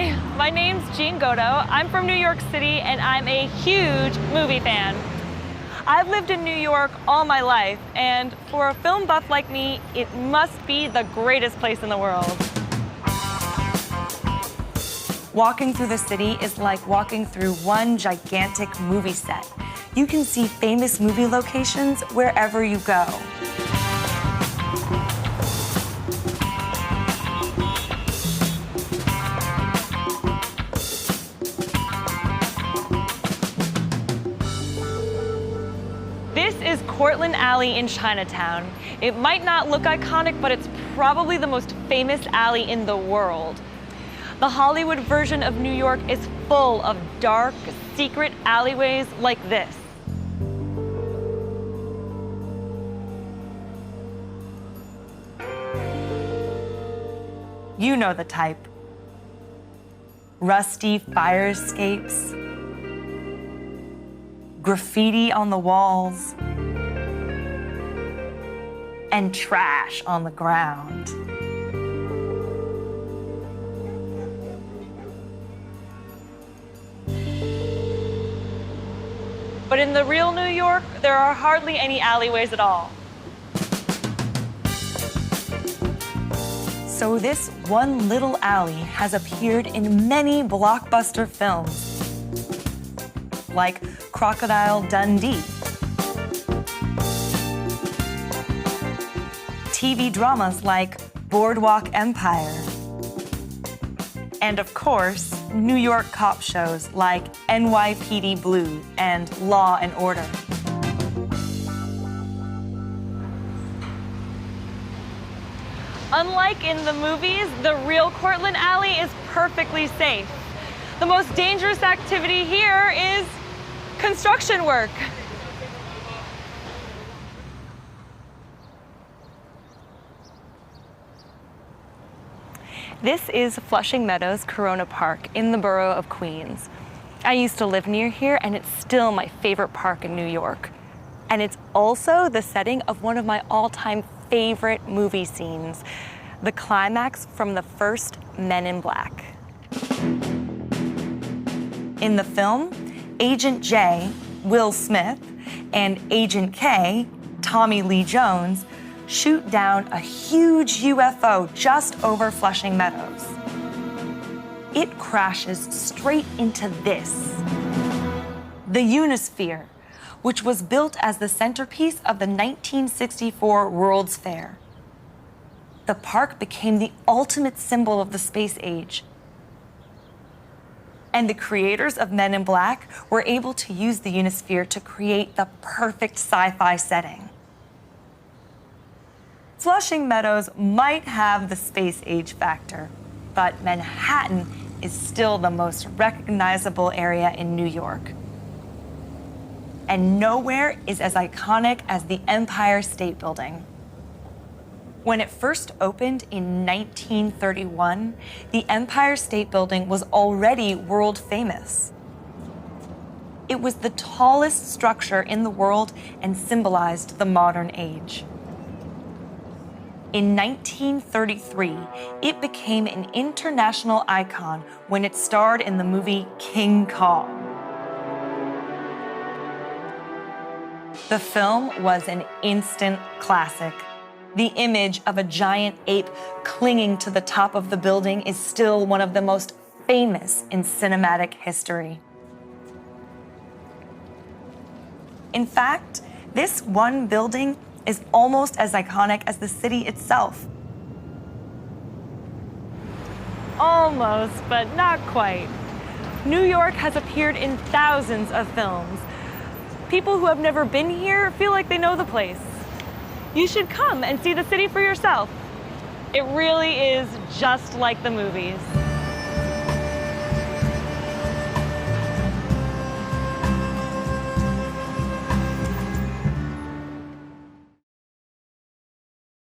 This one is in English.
Hi, my name's Jean Godo. I'm from New York City and I'm a huge movie fan. I've lived in New York all my life, and for a film buff like me, it must be the greatest place in the world. Walking through the city is like walking through one gigantic movie set. You can see famous movie locations wherever you go. This is Cortlandt Alley in Chinatown. It might not look iconic, but it's probably the most famous alley in the world. The Hollywood version of New York is full of dark, secret alleyways like this. You know the type. Rusty fire escapes, graffiti on the walls, and trash on the ground. But in the real New York, there are hardly any alleyways at all. So this one little alley has appeared in many blockbuster films, like Crocodile Dundee, TV dramas like Boardwalk Empire, and of course, New York cop shows like NYPD Blue and Law and Order. Unlike in the movies, the real Cortlandt Alley is perfectly safe. The most dangerous activity here is construction work. This is Flushing Meadows Corona Park in the borough of Queens. I used to live near here, and it's still my favorite park in New York. And it's also the setting of one of my all-time favorite movie scenes, the climax from the first Men in Black. In the film, Agent J, Will Smith, and Agent K, Tommy Lee Jones, shoot down a huge UFO just over Flushing Meadows. It crashes straight into this, the Unisphere, which was built as the centerpiece of the 1964 World's Fair. The park became the ultimate symbol of the space age. And the creators of Men in Black were able to use the Unisphere to create the perfect sci-fi setting. Flushing Meadows might have the space age factor, but Manhattan is still the most recognizable area in New York. And nowhere is as iconic as the Empire State Building. When it first opened in 1931, the Empire State Building was already world famous. It was the tallest structure in the world and symbolized the modern age. In 1933, it became an international icon when it starred in the movie King Kong. The film was an instant classic. The image of a giant ape clinging to the top of the building is still one of the most famous in cinematic history. In fact, this one building is almost as iconic as the city itself. Almost, but not quite. New York has appeared in thousands of films. People who have never been here feel like they know the place. You should come and see the city for yourself. It really is just like the movies.